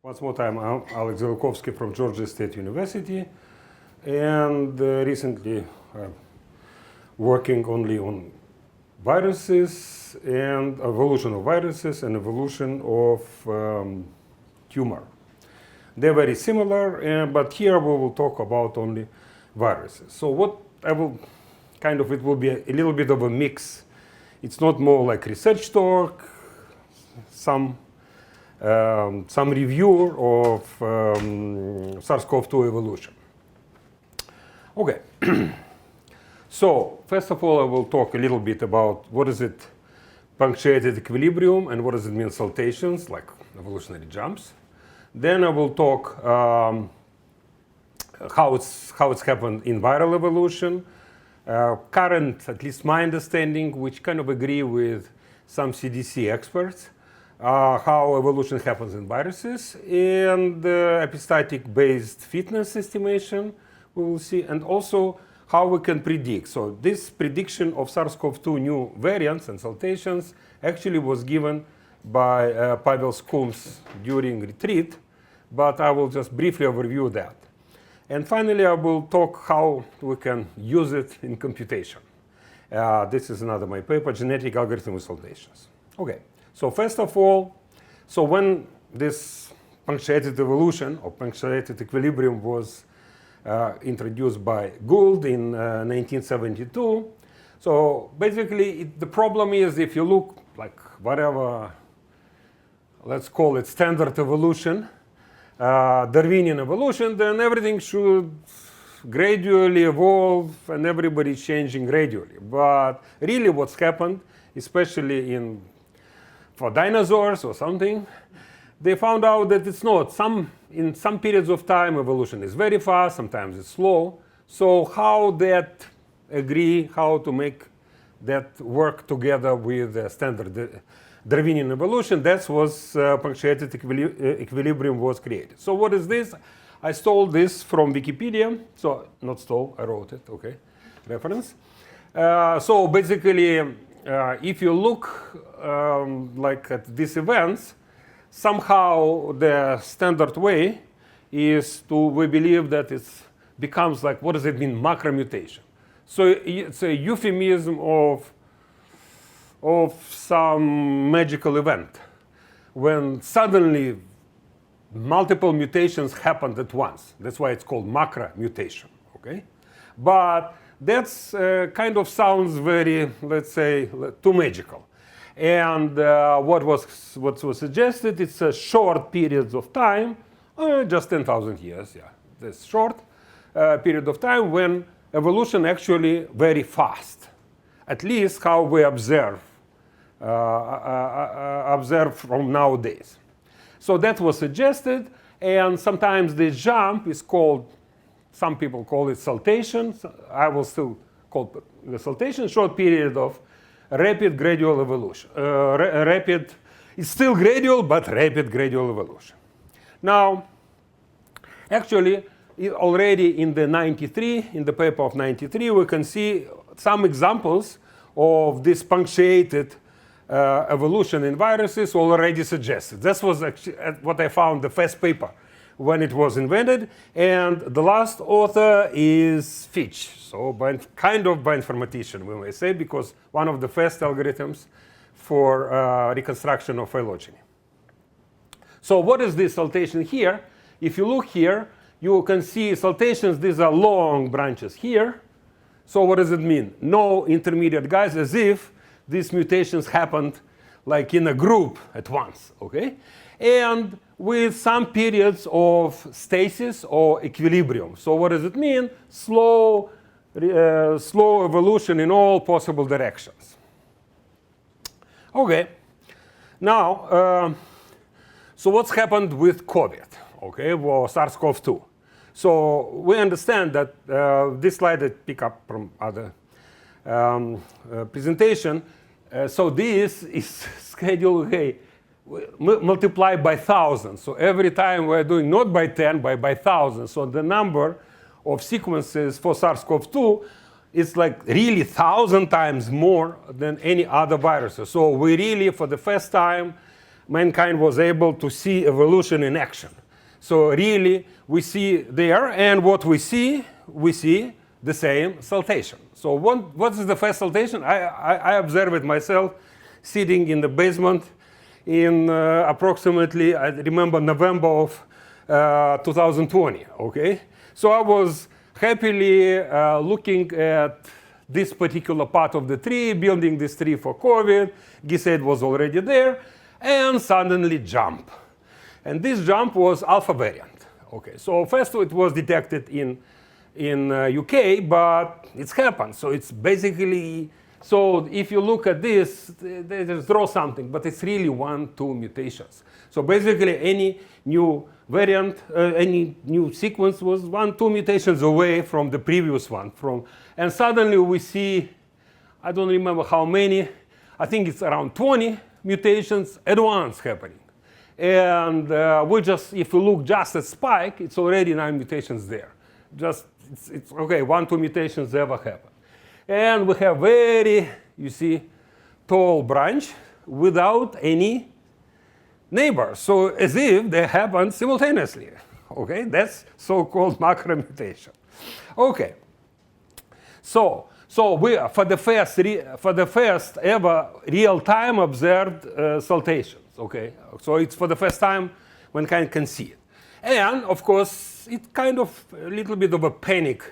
Once more time, I'm Alex Zelikovsky from Georgia State University, and recently working only on viruses and evolution of viruses and evolution of tumor. They're very similar, but here we will talk about only viruses. So what I will it will be a little bit of a mix. It's not more like research talk, some review of SARS CoV-2 evolution. Okay. So first of all, I will talk a little bit about what is it punctuated equilibrium and what does it mean saltations, like evolutionary jumps. Then I will talk how it's happened in viral evolution, current, at least my understanding, which kind of agree with some CDC experts, how evolution happens in viruses, and epistatic-based fitness estimation we will see, and also how we can predict. So this prediction of SARS-CoV-2 new variants and saltations actually was given by Pavel Skums during retreat, but I will just briefly overview that. And finally, I will talk how we can use it in computation. This is another my paper, genetic algorithm with saltations. Okay. So first of all, so when this punctuated evolution or punctuated equilibrium was introduced by Gould in 1972, so basically the problem is if you look like whatever, let's call it standard evolution, Darwinian evolution, then everything should gradually evolve and everybody's changing gradually. But really what's happened, especially for dinosaurs or something, they found out that it's not. In some periods of time, evolution is very fast, sometimes it's slow. So how that agree, how to make that work together with the standard Darwinian evolution, that was punctuated equilibrium was created. So what is this? I stole this from Wikipedia. So not stole, I wrote it, okay, reference. So basically, if you look like at these events, somehow the standard way is we believe that it becomes like, what does it mean, macromutation? So it's a euphemism of some magical event when suddenly multiple mutations happened at once. That's why it's called macromutation, okay? But that's kind of sounds very, let's say, too magical. And what was suggested, it's a short periods of time, just 10,000 years, yeah. This short period of time when evolution actually very fast, at least how we observe from nowadays. So that was suggested, and sometimes this jump is called, some people call it saltation. I will still call it the saltation, short period of rapid gradual evolution. It's still gradual, but rapid gradual evolution. Now, actually, already in the paper of 93, we can see some examples of this punctuated evolution in viruses already suggested. This was actually what I found the first paper when it was invented, and the last author is Fitch, so kind of bioinformatician, we may say, because one of the first algorithms for reconstruction of phylogeny. So what is this saltation here? If you look here, you can see saltations, these are long branches here. So what does it mean? No intermediate guys, as if these mutations happened like in a group at once, okay? And with some periods of stasis or equilibrium. So what does it mean? Slow evolution in all possible directions. Okay, now, so what's happened with COVID, okay, or SARS CoV-2? So we understand that this slide I pick up from other presentation. So this is schedule, okay, multiplied by 1,000. So every time we're doing not by 10, but by 1,000. So the number of sequences for SARS-CoV-2 is like really 1,000 times more than any other viruses. So we really, for the first time, mankind was able to see evolution in action. So really, we see there, and what we see the same saltation. So what is the first saltation? I observed it myself sitting in the basement in approximately, I remember, November of 2020, okay? So I was happily looking at this particular part of the tree, building this tree for COVID. Gisette was already there, and suddenly jump. And this jump was alpha variant. Okay, so first it was detected in UK, but it's happened. So it's basically, so if you look at this, they just draw something, but it's really 1-2 mutations. So basically any new variant, any new sequence was 1-2 mutations away from the previous one. And suddenly we see, I don't remember how many, I think it's around 20 mutations at once happening. And we just, if you look just at spike, it's already 9 mutations there. Just, it's okay, 1-2 mutations ever happen. And we have very, you see, tall branch without any neighbors. So as if they happen simultaneously. Okay, that's so-called macro mutation. Okay, so we are for the first ever real-time observed saltations. Okay, so it's for the first time mankind can see it. And of course, it kind of a little bit of a panic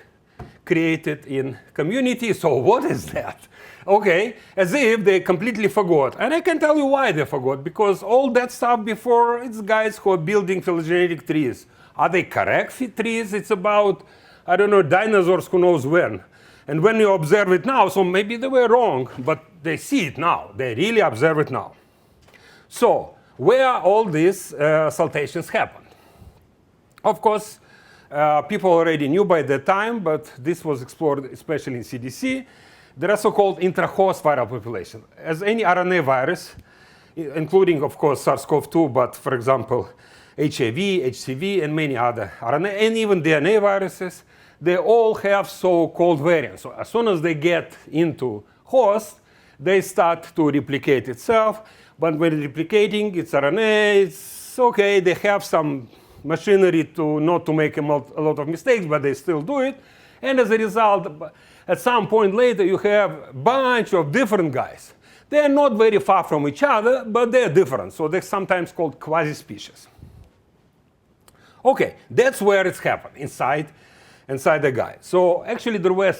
created in community. So what is that? Okay, as if they completely forgot. And I can tell you why they forgot. Because all that stuff before, it's guys who are building phylogenetic trees. Are they correct trees? It's about, I don't know, dinosaurs, who knows when. And when you observe it now, so maybe they were wrong, but they see it now. They really observe it now. So where all these saltations happened? Of course, people already knew by that time, but this was explored especially in CDC. There are so-called intra-host viral population. As any RNA virus, including, of course, SARS CoV-2, but for example, HIV, HCV, and many other RNA, and even DNA viruses, they all have so-called variants. So as soon as they get into host, they start to replicate itself. But when replicating its RNA, it's okay. They have some machinery to not to make a lot of mistakes, but they still do it. And as a result, at some point later, you have a bunch of different guys. They are not very far from each other, but they're different. So they're sometimes called quasi-species. Okay, that's where it's happened, inside the guy. So actually, there were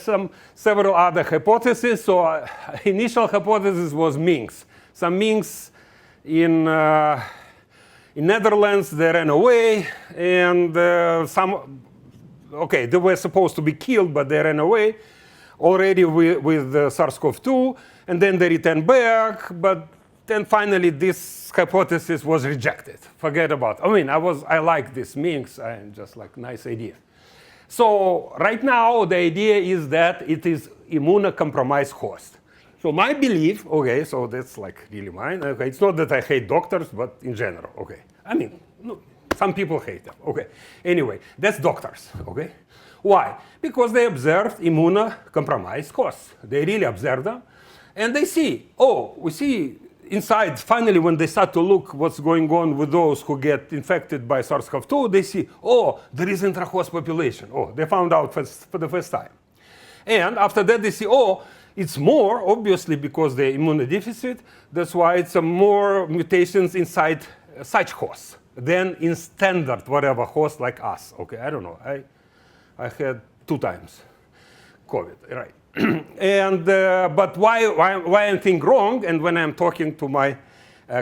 several other hypotheses. So initial hypothesis was minks. Some minks in Netherlands, they ran away, and they were supposed to be killed, but they ran away already with SARS-CoV-2, and then they returned back, but then finally this hypothesis was rejected. Forget about it. I mean, I like these minks, and just like nice idea. So right now, the idea is that it is immunocompromised host. So my belief, okay, so that's like really mine. Okay, it's not that I hate doctors, but in general, okay. I mean, no, some people hate them, okay. Anyway, that's doctors, okay. Why? Because they observed immunocompromised hosts. They really observe them, and they see, oh, we see inside, finally, when they start to look what's going on with those who get infected by SARS-CoV-2, they see, oh, there is intra-host population. Oh, they found out for the first time. And after that, they see, oh, it's more, obviously, because they're immunodeficit. That's why it's more mutations inside such hosts than in standard whatever host like us. Okay, I don't know. I had 2 times COVID, right? And but why I think wrong? And when I'm talking to my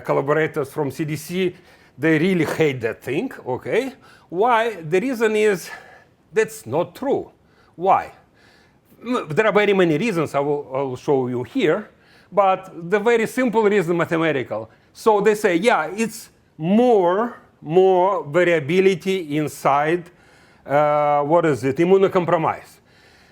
collaborators from CDC, they really hate that thing. Okay, why? The reason is that's not true. Why? There are very many reasons I will show you here, but the very simple reason, mathematical. So they say, yeah, it's more variability inside, immunocompromised.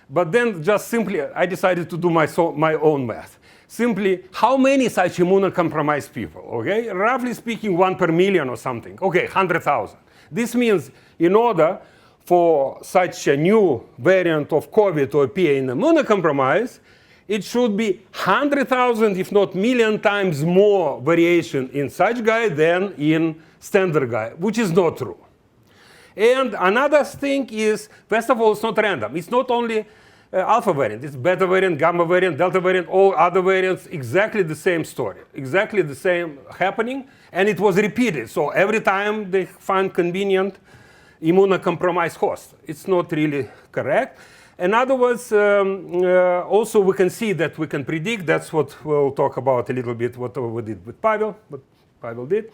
But then just simply, I decided to do my own math. Simply, how many such immunocompromised people, okay? Roughly speaking, 1 per million or something. Okay, 100,000. This means in order for such a new variant of COVID to appear in immunocompromised, it should be 100,000, if not million times more variation in such guy than in standard guy, which is not true. And another thing is, first of all, it's not random. It's not only alpha variant. It's beta variant, gamma variant, delta variant, all other variants, exactly the same story, exactly the same happening, and it was repeated. So every time they find convenient immunocompromised host. It's not really correct. In other words, also we can see that we can predict. That's what we'll talk about a little bit, what we did with Biol, what Biol did.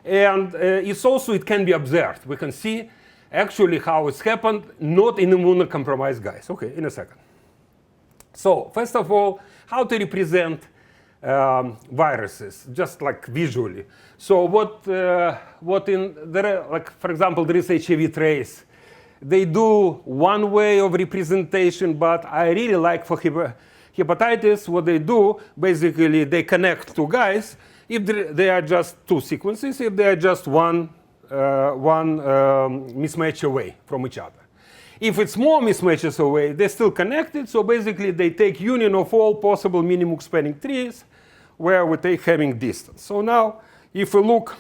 And it's also, it can be observed. We can see actually how it's happened, not in immunocompromised guys. Okay, in a second. So first of all, how to represent viruses, just like visually. So what in there, like for example, there is HIV trace. They do one way of representation, but I really like for hepatitis, what they do, basically they connect two guys if they are just two sequences, if they are just one mismatch away from each other. If it's more mismatches away, they're still connected, so basically they take union of all possible minimum spanning trees where we take having distance. So now, if we look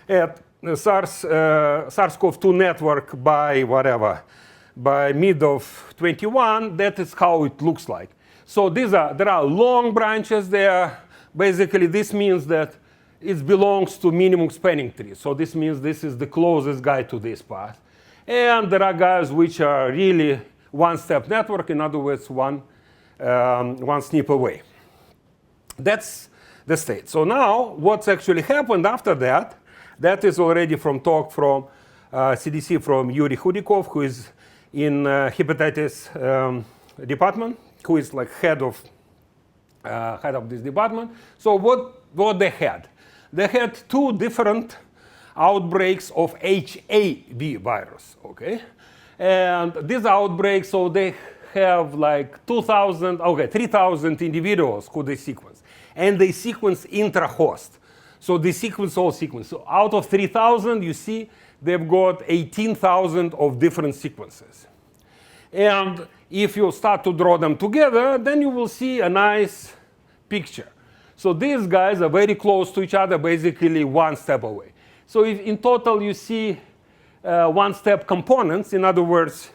at SARS-CoV-2 network by mid of 21, that is how it looks like. So there are long branches there. Basically, this means that it belongs to minimum spanning tree. So this means this is the closest guy to this path. And there are guys which are really one-step network, in other words, one SNP away. That's the state. So now, what's actually happened after that, that is already from talk from CDC from Yuri Hudikov, who is in hepatitis department, who is like head of this department. So what they had? They had two different outbreaks of HAV virus, okay? And these outbreaks, so they have like 3,000 individuals who they sequence. And they sequence intra-host. So they sequence all sequences. So out of 3,000, you see they've got 18,000 of different sequences. And if you start to draw them together, then you will see a nice picture. So these guys are very close to each other, basically one step away. So if in total you see one-step components, in other words,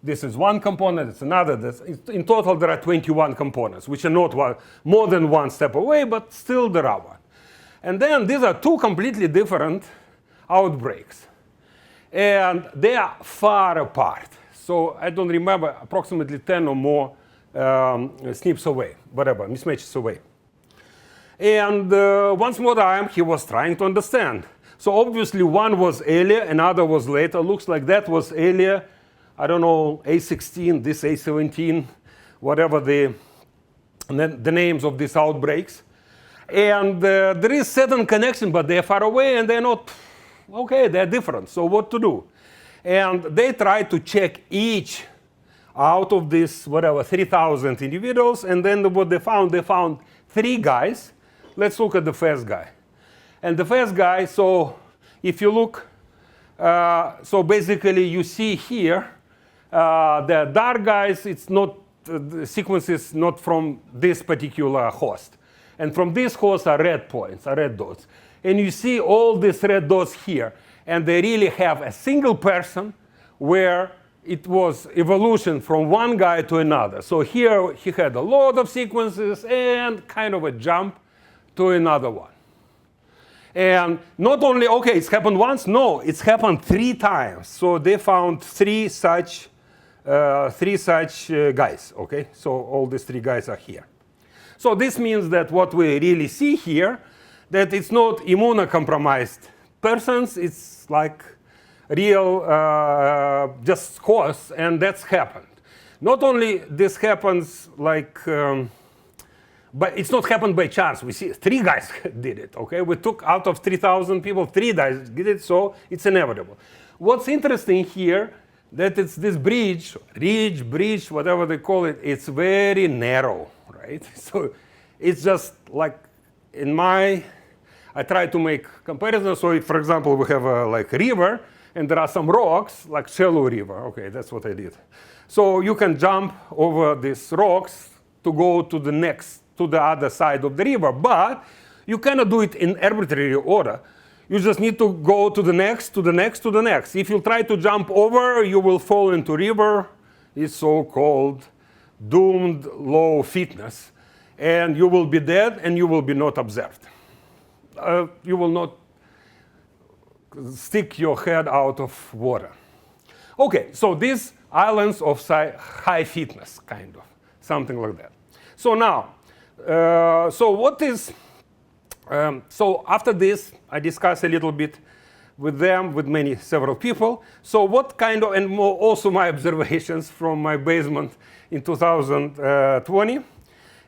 this is one component, it's another. In total, there are 21 components, which are not more than one step away, but still there are one. And then these are two completely different outbreaks. And they are far apart. So I don't remember, approximately 10 or more SNPs away, whatever, mismatches away. And once more time, he was trying to understand. So obviously one was earlier, another was later. Looks like that was earlier. I don't know, A16, this A17, whatever the names of these outbreaks. And there is certain connection, but they're far away and they're not, okay, they're different. So what to do? And they try to check each out of this, 3,000 individuals. And then what they found three guys. Let's look at the first guy. And the first guy, so if you look, so basically you see here, the dark guys, it's not, the sequence is not from this particular host. And from this host are red points, are red dots. And you see all these red dots here. And they really have a single person where it was evolution from one guy to another. So here he had a lot of sequences and kind of a jump to another one. And not only, okay, it's happened once, no, it's happened 3 times. So they found three such guys, okay? So all these 3 guys are here. So this means that what we really see here, that it's not immunocompromised persons, it's like real just hosts, and that's happened. Not only this happens like, but it's not happened by chance. We see 3 guys did it, okay? We took out of 3,000 people, 3 guys did it, so it's inevitable. What's interesting here, that it's this bridge, whatever they call it, it's very narrow, right? So it's just like I try to make comparisons. So if, for example, we have a river, and there are some rocks, like shallow river. Okay, that's what I did. So you can jump over these rocks to go to the other side of the river, but you cannot do it in arbitrary order. You just need to go to the next, to the next, to the next. If you try to jump over, you will fall into river. It's so-called doomed low fitness. And you will be dead, and you will be not observed. You will not stick your head out of water. OK, so these islands of high fitness, kind of, something like that. So now, so what is, so after this, I discussed a little bit with them, with several people. So what kind of, and also my observations from my basement in 2020.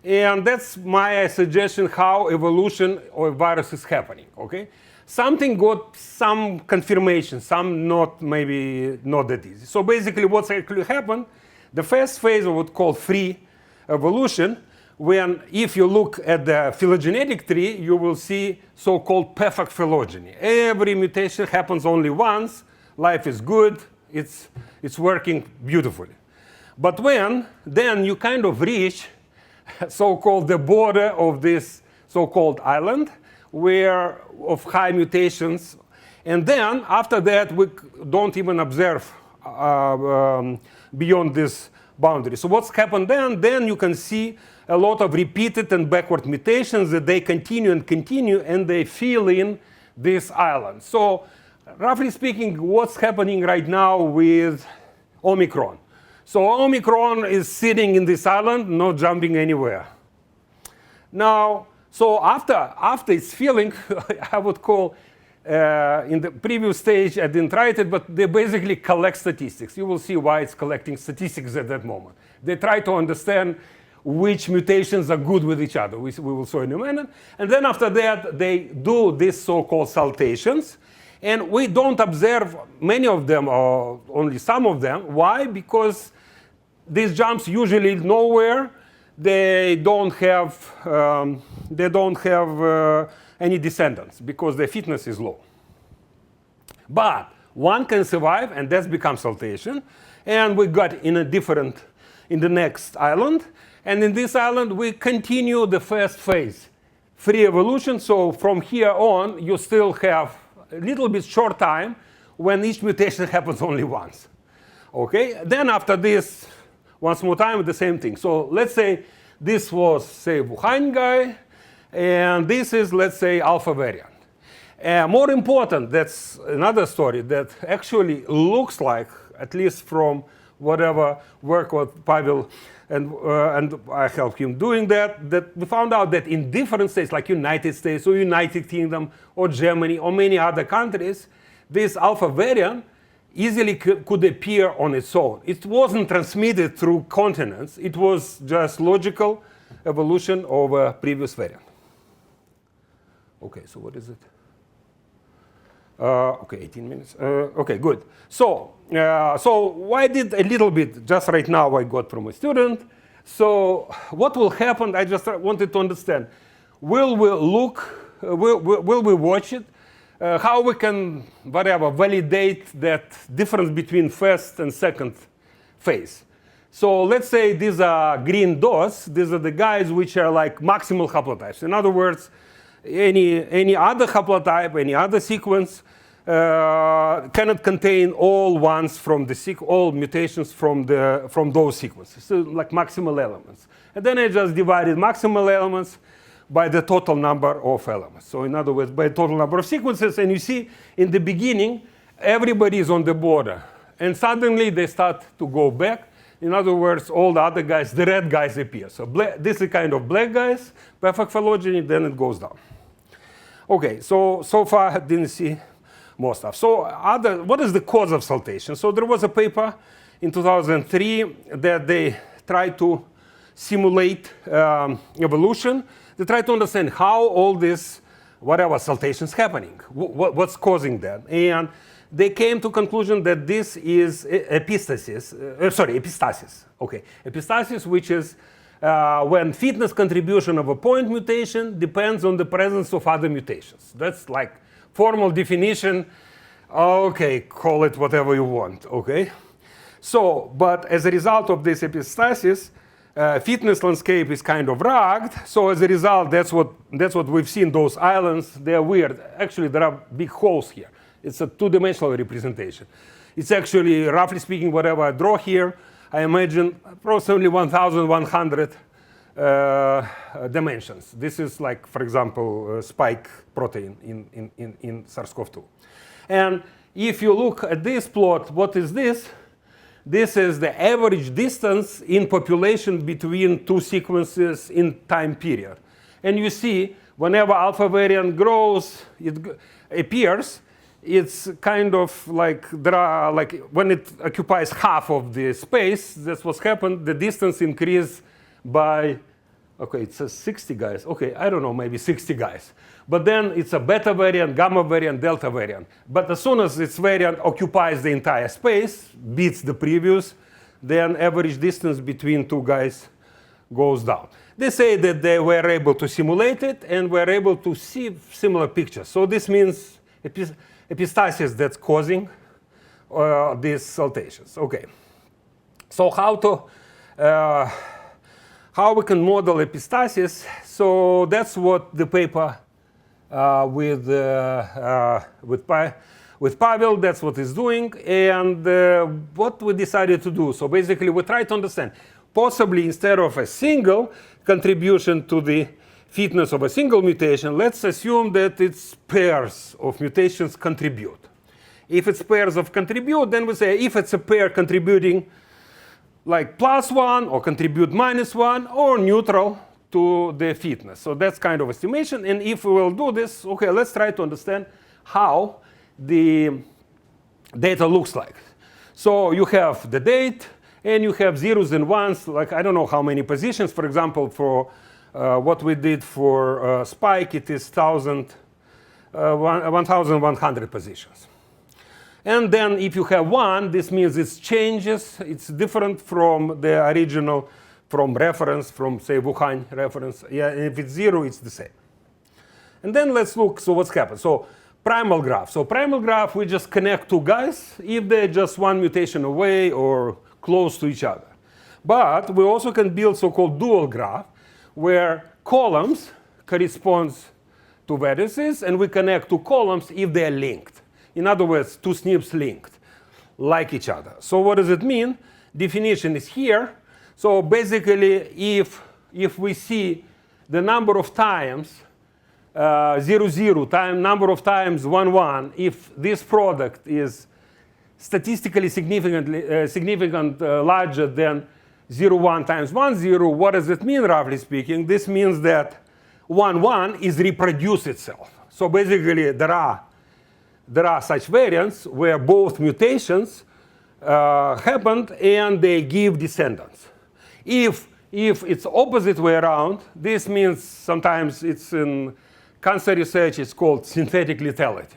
And that's my suggestion how evolution of a virus is happening, OK? Something got some confirmation, some not, maybe not that easy. So basically what's actually happened, the first phase of what's called free evolution, when if you look at the phylogenetic tree, you will see so-called perfect phylogeny. Every mutation happens only once, life is good, it's working beautifully. But then you kind of reach so-called the border of this so-called island, where of high mutations. And then after that, we don't even observe beyond this boundary. So what's happened then? Then you can see a lot of repeated and backward mutations that they continue, and they fill in this island. So roughly speaking, what's happening right now with Omicron? So Omicron is sitting in this island, not jumping anywhere. Now, so after it's filling, I would call, in the previous stage, I didn't write it, but they basically collect statistics. You will see why it's collecting statistics at that moment. They try to understand which mutations are good with each other. We will show in a minute. And then after that, they do this so-called saltations. And we don't observe many of them, or only some of them. Why? Because these jumps usually nowhere. They don't have any descendants because their fitness is low. But one can survive, and that's become saltation. And we got in the next island. And in this island, we continue the first phase, free evolution. So from here on, you still have a little bit short time when each mutation happens only once. OK? Then after this, once more time, the same thing. So let's say this was, say, Wuhan guy. And this is, let's say, alpha variant. More important, that's another story that actually looks like, at least from whatever work with Pavel, and I helped him doing that we found out that in different states, like United States or United Kingdom or Germany or many other countries, this alpha variant easily could appear on its own. It wasn't transmitted through continents. It was just logical evolution of a previous variant. OK, so what is it? OK, 18 minutes. OK, good. So why did a little bit, just right now I got from a student. So what will happen, I just wanted to understand. Will we watch it? How we can, validate that difference between first and second phase. So let's say these are green dots. These are the guys which are like maximal haplotypes. In other words, any other haplotype, any other sequence cannot contain all ones from all mutations from those sequences. So like maximal elements. And then I just divided maximal elements by the total number of elements. So in other words, by the total number of sequences. And you see, in the beginning, everybody is on the border. And suddenly, they start to go back. In other words, all the other guys, the red guys appear. So this is kind of black guys, perfect phylogeny, then it goes down. OK, so far, I didn't see more stuff. So what is the cause of saltation? So there was a paper in 2003 that they tried to simulate evolution. They tried to understand how all this, saltation is happening, what's causing that. And they came to conclusion that this is epistasis. OK, epistasis, which is when fitness contribution of a point mutation depends on the presence of other mutations. That's like formal definition. OK, call it whatever you want. OK, so but as a result of this epistasis, fitness landscape is kind of rugged. So as a result, that's what we've seen. Those islands, they're weird. Actually, there are big holes here. It's a two-dimensional representation. It's actually, roughly speaking, whatever I draw here, I imagine approximately 1,100 dimensions. This is like, for example, spike protein in SARS CoV-2. And if you look at this plot, what is this? This is the average distance in population between two sequences in time period. And you see, whenever alpha variant grows, it appears, it's kind of like, when it occupies half of the space, that's what's happened. The distance increased by, okay, it says 60 guys. Okay, I don't know, maybe 60 guys. But then it's a beta variant, gamma variant, delta variant. But as soon as this variant occupies the entire space, beats the previous, then average distance between two guys goes down. They say that they were able to simulate it and were able to see similar pictures. So this means epistasis that's causing these saltations. Okay. So how we can model epistasis? So that's what the paper with Pavel, that's what it's doing. And what we decided to do, so basically we try to understand, possibly instead of a single contribution to the fitness of a single mutation, let's assume that it's pairs of mutations contribute. If it's pairs of contribute, then we say if it's a pair contributing like +1 or contribute -1 or neutral to the fitness. So that's kind of estimation. And if we will do this, okay, let's try to understand how the data looks like. So you have the date and you have zeros and ones, like I don't know how many positions. For example, for what we did for spike, it is 1,100 positions. And then if you have one, this means it changes. It's different from the original, from reference, from say Wuhan reference. Yeah, and if it's 0, it's the same. And then let's look, so what's happened? So primal graph. So primal graph, we just connect two guys if they're just one mutation away or close to each other. But we also can build so-called dual graph, where columns corresponds to vertices, and we connect two columns if they're linked. In other words, two SNPs linked, like each other. So what does it mean? Definition is here. So basically, if we see the number of times 0, 0 time number of times 1, 1, if this product is statistically significant larger than 0, 1 times 1, 0, what does it mean, roughly speaking? This means that 1, 1 is reproduce itself. So basically, there are such variants where both mutations happened and they give descendants. If it's opposite way around, this means sometimes it's in cancer research, it's called synthetic lethality.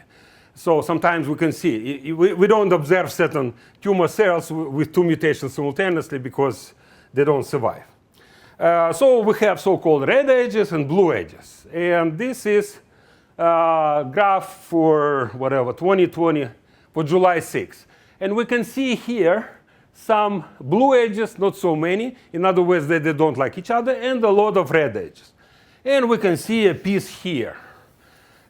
So sometimes we can see, we don't observe certain tumor cells with two mutations simultaneously because they don't survive. So we have so-called red edges and blue edges. And this is graph for whatever, 2020, for July 6. And we can see here some blue edges, not so many. In other words, they don't like each other, and a lot of red edges. And we can see a piece here.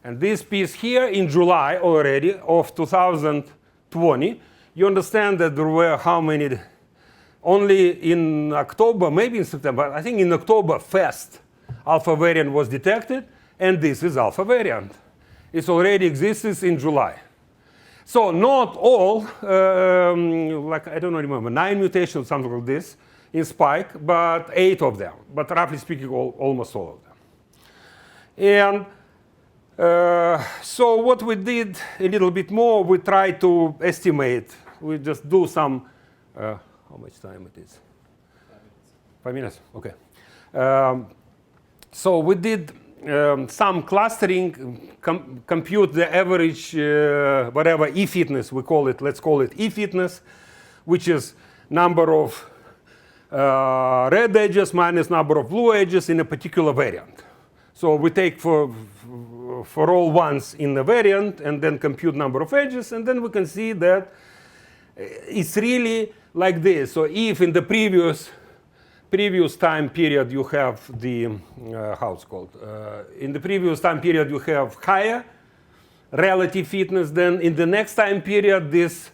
And this piece here in July already of 2020, you understand that there were how many? Only in October, maybe in September, I think in October, first alpha variant was detected, and this is alpha variant. It already exists in July. So not all, like I don't remember, 9 mutations, something like this, in spike, but 8 of them. But roughly speaking, almost all of them. And so what we did a little bit more, we tried to estimate. We just do some, how much time it is? 5 minutes. 5 minutes, OK. So we did some clustering, compute the average, whatever, e-fitness, we call it, let's call it e-fitness, which is number of red edges minus number of blue edges in a particular variant. So we take for all ones in the variant and then compute number of edges, and then we can see that it's really like this. So if in the previous previous time period, you have the, how it's called? In the previous time period, you have higher relative fitness. Then in the next time period, this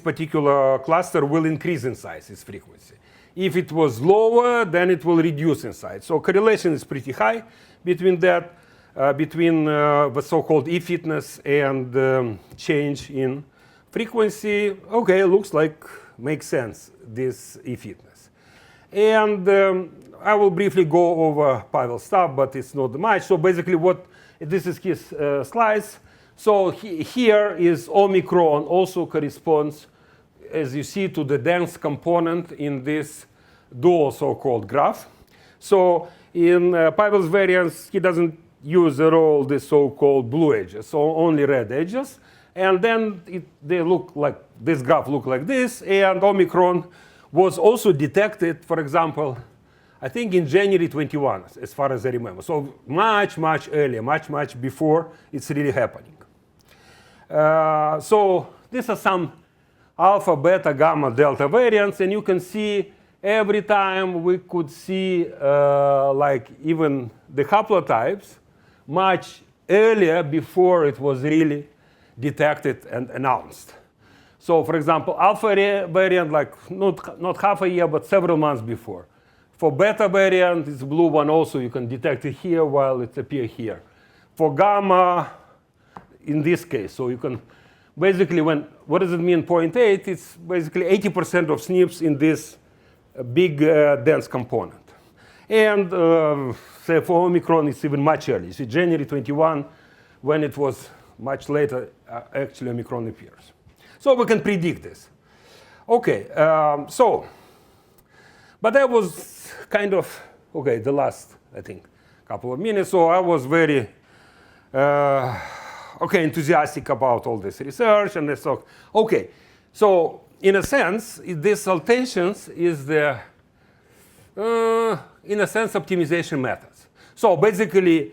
particular cluster will increase in size, its frequency. If it was lower, then it will reduce in size. So correlation is pretty high between that, between the so-called E-fitness and change in frequency. Okay, looks like makes sense, this E-fitness. And I will briefly go over Pavel stuff, but it's not much. So basically what, this is his slides. So here is Omicron also corresponds, as you see, to the dense component in this dual so-called graph. So in Pavel's variance, he doesn't use at all the so-called blue edges, so only red edges. And then they look like, this graph look like this, and Omicron was also detected, for example, I think in January 21, as far as I remember. So much, much earlier, much before it's really happening. So these are some alpha, beta, gamma, delta variants, and you can see every time we could see like even the haplotypes much earlier before it was really detected and announced. So for example, alpha variant, like not half a year, but several months before. For beta variant, it's blue one also, you can detect it here while it appears here. For gamma, in this case, so you can basically, what does it mean 0.8? It's basically 80% of SNPs in this big dense component. And say for Omicron, it's even much earlier. See, January 21, when it was much later, actually Omicron appears. So we can predict this. Okay, but that was kind of, okay, the last, I think, couple of minutes. So I was very, enthusiastic about all this research. And I thought, okay, so in a sense, this saltations is the, in a sense, optimization methods. So basically,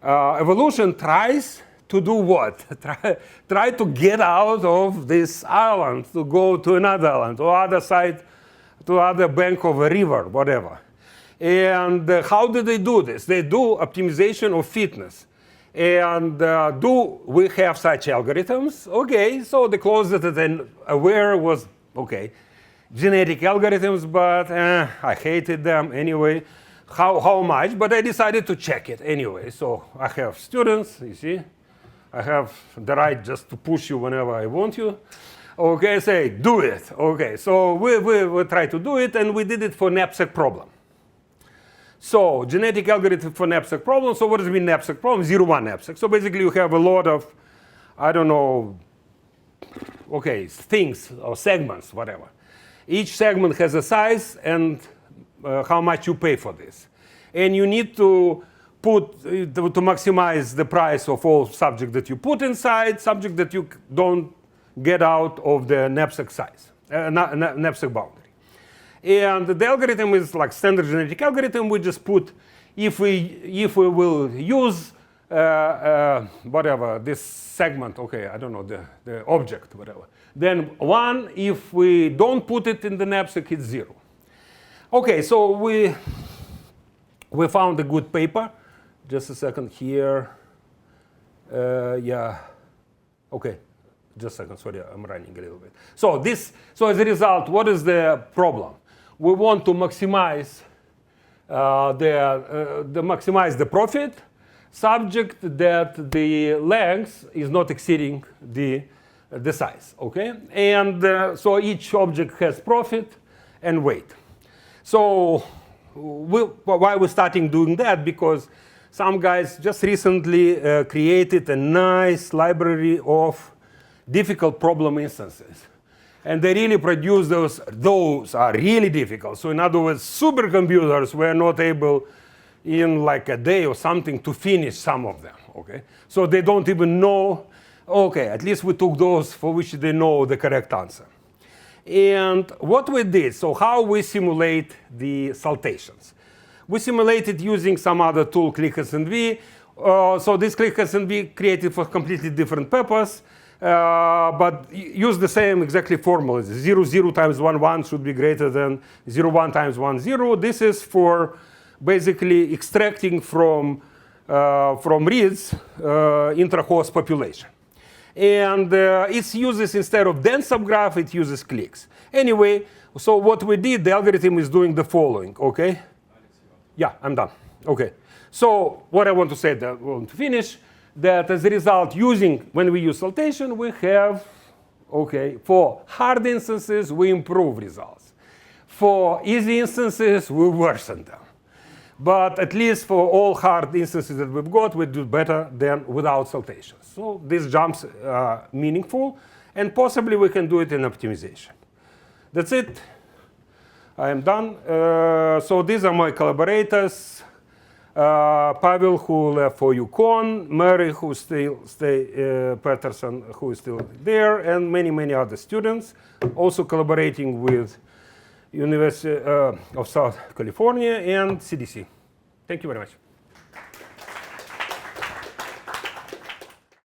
evolution tries to do what? Try to get out of this island, to go to another island, or other side, to other bank of a river, whatever. And how do they do this? They do optimization of fitness. And do we have such algorithms? Okay, so the closest that I'm aware was, okay, genetic algorithms, but I hated them anyway. How much? But I decided to check it anyway. So I have students, you see. I have the right just to push you whenever I want you. Okay, say, do it. Okay, so we try to do it, and we did it for knapsack problem. So genetic algorithm for knapsack problem. So what does it mean knapsack problem? 0-1 knapsack. So basically you have a lot of, I don't know, okay, things or segments, whatever. Each segment has a size and how much you pay for this. And you need to put, to maximize the price of all subject that you put inside, subject that you don't get out of the knapsack size, knapsack boundary. And the algorithm is like standard genetic algorithm. We just put, if we will use whatever, this segment, okay, I don't know, the object, whatever. Then 1, if we don't put it in the knapsack, it's 0. Okay, so we found a good paper. Just a second here. Yeah, okay. Just a second, sorry, I'm running a little bit. So as a result, what is the problem? We want to maximize maximize the profit, subject that the length is not exceeding the size, okay? And so each object has profit and weight. So why we're starting doing that? Because some guys just recently created a nice library of difficult problem instances. And they really produce those are really difficult. So in other words, supercomputers were not able in like a day or something to finish some of them, okay? So they don't even know, okay, at least we took those for which they know the correct answer. And what we did, so how we simulate the saltations. We simulated using some other tool, ClickSNV. So this ClickSNV created for completely different purpose. but use the same exactly formula. 0, 0 times 1, 1 should be greater than 0, 1 times 1, 0. This is for basically extracting from reads intra-host population. And it uses, instead of dense subgraph, it uses clicks. Anyway, so what we did, the algorithm is doing the following, okay? Yeah, I'm done. Okay. So what I want to say, that I want to finish, that as a result, when we use saltation, we have, okay, for hard instances, we improve results. For easy instances, we worsen them. But at least for all hard instances that we've got, we do better than without saltations. So these jumps are meaningful, and possibly we can do it in optimization. That's it. I am done. So these are my collaborators. Pavel, who left for UConn, Mary, who Patterson, who is still there, and many, many other students, also collaborating with University of South California and CDC. Thank you very much.